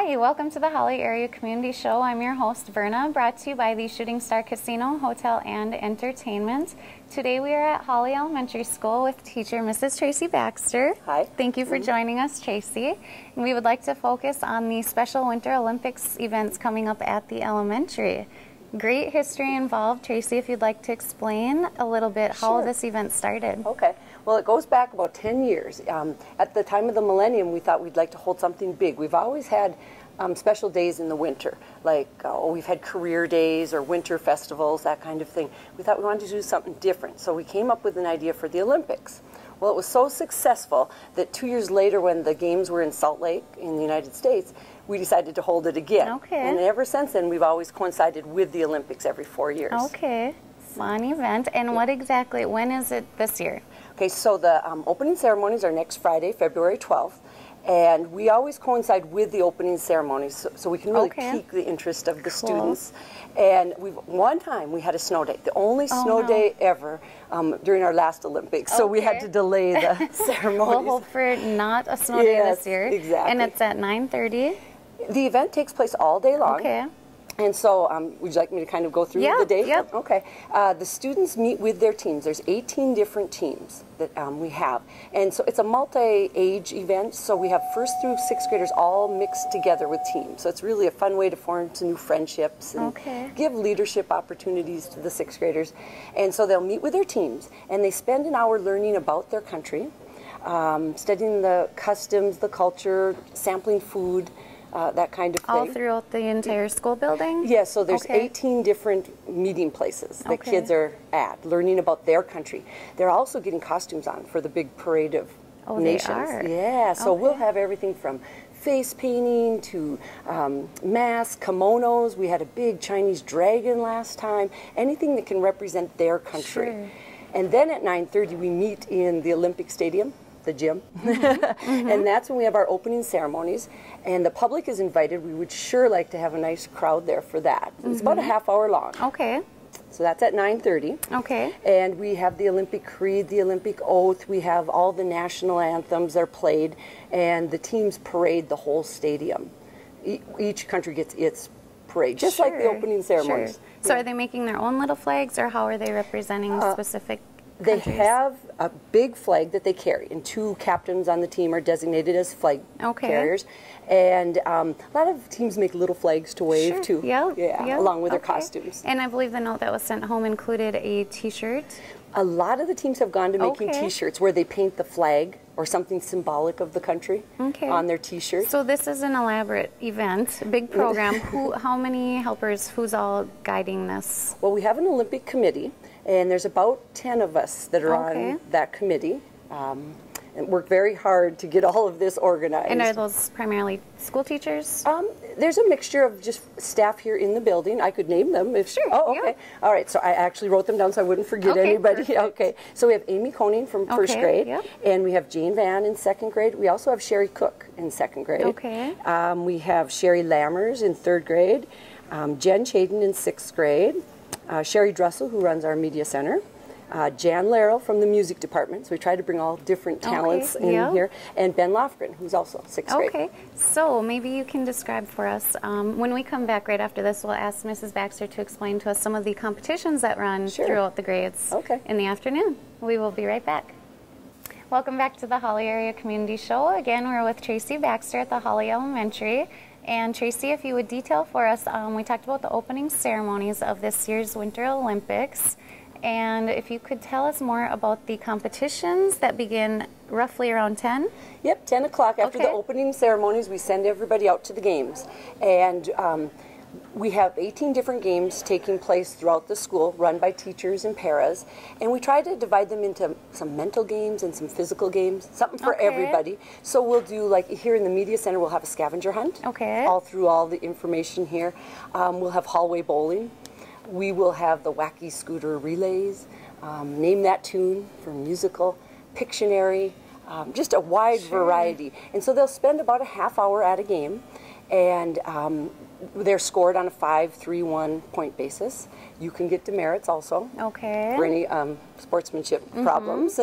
Hi, welcome to the Hawley Area Community Show. I'm your host, Verna, brought to you by the Shooting Star Casino, Hotel, and Entertainment. Today we are at Hawley Elementary School with teacher Mrs. Tracy Baxter. Hi. Thank you for joining us, Tracy. And we would like to focus on the Special Winter Olympics events coming up at the elementary. Great history involved. Tracy, if you'd like to explain a little bit how this event started. Okay. Well, it goes back about 10 years. At the time of the millennium, we thought we'd like to hold something big. We've always had special days in the winter, like we've had career days or winter festivals, that kind of thing. We thought we wanted to do something different, so we came up with an idea for the Olympics. Well, it was so successful that 2 years later, when the games were in Salt Lake in the United States, we decided to hold it again. Okay. And ever since then, we've always coincided with the Olympics every 4 years. Okay. Fun event. And what exactly, when is it this year? Okay, so the opening ceremonies are next Friday, February 12th. And we always coincide with the opening ceremonies, so we can really pique the interest of the students. And one time we had a snow day, the only snow day ever during our last Olympics. So we had to delay the ceremonies. We'll hope for not a snow day this year. Exactly. And it's at 9:30. The event takes place all day long. Okay. And so, would you like me to kind of go through the day? Yep. Okay. The students meet with their teams. There's 18 different teams that we have. And so it's a multi-age event, so we have first through sixth graders all mixed together with teams. So it's really a fun way to form some new friendships and give leadership opportunities to the sixth graders. And so they'll meet with their teams, and they spend an hour learning about their country, studying the customs, the culture, sampling food, that kind of thing. All throughout the entire school building? Yes, so there's 18 different meeting places that kids are at, learning about their country. They're also getting costumes on for the big parade of nations. They are? Yeah, so we'll have everything from face painting to masks, kimonos. We had a big Chinese dragon last time. Anything that can represent their country. And then at 9:30 we meet in the Olympic Stadium, the gym, and that's when we have our opening ceremonies, and the public is invited. We would sure like to have a nice crowd there for that. It's about a half hour long. Okay. So that's at 9:30. Okay. And we have the Olympic creed, the Olympic oath, we have all the national anthems are played, and the teams parade the whole stadium. Each country gets its parade, just like the opening ceremonies. So are they making their own little flags, or how are they representing specific They countries? have a big flag that they carry, and two captains on the team are designated as flag carriers. And a lot of teams make little flags to wave too, along with their costumes. And I believe the note that was sent home included a T-shirt. A lot of the teams have gone to making T-shirts where they paint the flag or something symbolic of the country on their T-shirts. So this is an elaborate event, big program. How many helpers, who's all guiding this? Well, we have an Olympic committee, and there's about 10 of us that are on that committee. And work very hard to get all of this organized. And are those primarily school teachers? There's a mixture of just staff here in the building. I could name them if Oh, okay. All right. So I actually wrote them down so I wouldn't forget anybody. Perfect. Okay. So we have Amy Koning from first grade, and we have Jane Van in second grade. We also have Sherry Cook in second grade. Okay. We have Sherry Lammers in third grade, Jen Chaden in sixth grade, Sherry Drussel, who runs our media center. Jan Larrell from the music department, so we try to bring all different talents in here, and Ben Lofgren, who's also sixth grade. Okay, so maybe you can describe for us, when we come back right after this, we'll ask Mrs. Baxter to explain to us some of the competitions that run throughout the grades in the afternoon. We will be right back. Welcome back to the Hawley Area Community Show. Again, we're with Tracy Baxter at the Hawley Elementary. And Tracy, if you would detail for us, we talked about the opening ceremonies of this year's Winter Olympics. And if you could tell us more about the competitions that begin roughly around 10? Yep, 10 o'clock. After the opening ceremonies, we send everybody out to the games. And we have 18 different games taking place throughout the school, run by teachers and paras. And we try to divide them into some mental games and some physical games, something for everybody. So we'll do, like here in the media center, we'll have a scavenger hunt. All through all the information here. We'll have hallway bowling. We will have the wacky scooter relays, name that tune for musical, Pictionary, just a wide variety. And so they'll spend about a half hour at a game, and they're scored on a 5-3-1 point basis. You can get demerits also for any sportsmanship problems.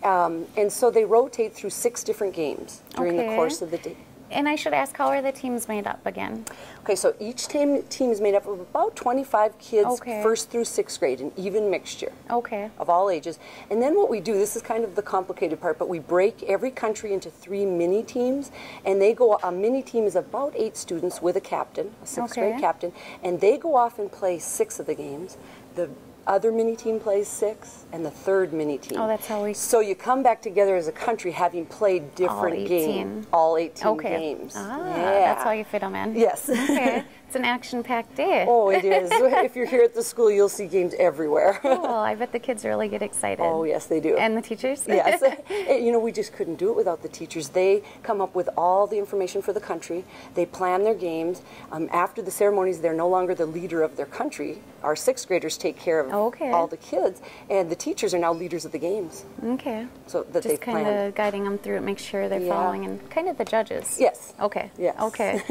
And so they rotate through 6 different games during the course of the day. And I should ask, how are the teams made up again? Okay, so each team is made up of about 25 kids, first through sixth grade, an even mixture of all ages. And then what we do, this is kind of the complicated part, but we break every country into 3 mini teams, and they go, a mini team is about 8 students with a captain, a sixth grade captain, and they go off and play 6 of the games. The other mini team plays 6, and the third mini team. Oh, that's how we... So you come back together as a country having played different games. All 18 games. Ah, that's how you fit them in. Yes. Okay. It's an action-packed day. Oh, it is. If you're here at the school, you'll see games everywhere. Oh, I bet the kids really get excited. Oh, yes, they do. And the teachers? Yes. You know, we just couldn't do it without the teachers. They come up with all the information for the country. They plan their games. After the ceremonies, they're no longer the leader of their country. Our 6th graders take care of all the kids, and the teachers are now leaders of the games. Okay. So that just kind of guiding them through it, make sure they're following, and kind of the judges. Yes. Okay. Yes. Okay.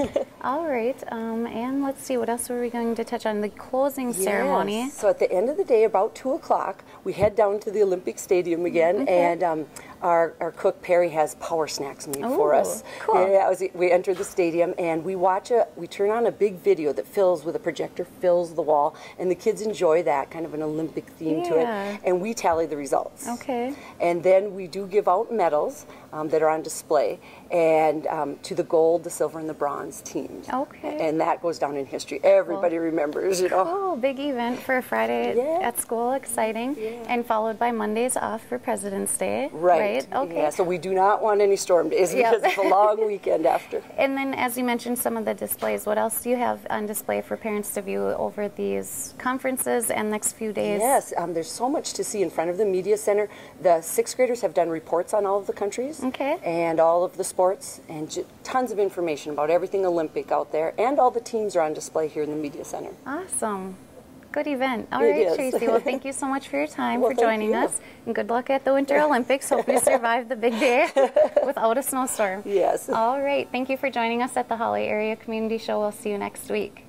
All right. And let's see, what else were we going to touch on? The closing ceremony. So at the end of the day, about 2 o'clock, we head down to the Olympic Stadium again, and our cook Perry has power snacks made for us. Cool. Yeah, we enter the stadium and we turn on a big video that fills with a projector, fills the wall, and the kids enjoy that, kind of an Olympic theme to it, and we tally the results. Okay. And then we do give out medals that are on display, and to the gold, the silver, and the bronze teams. Okay. And that goes down in history. Everybody remembers, you know. Cool, big event for a Friday at school, exciting, and followed by Mondays off for President's Day. Right. Okay. Yeah, so we do not want any storm days because it's a long weekend after. And then, as you mentioned, some of the displays. What else do you have on display for parents to view over these conferences and next few days? Yes, there's so much to see in front of the Media Center. The 6th graders have done reports on all of the countries and all of the sports, and tons of information about everything Olympic out there, and all the teams are on display here in the Media Center. Awesome. Good event. All right, Tracy. Well, thank you so much for your time, for joining us. And good luck at the Winter Olympics. Hope you survive the big day without a snowstorm. Yes. All right. Thank you for joining us at the Hawley Area Community Show. We'll see you next week.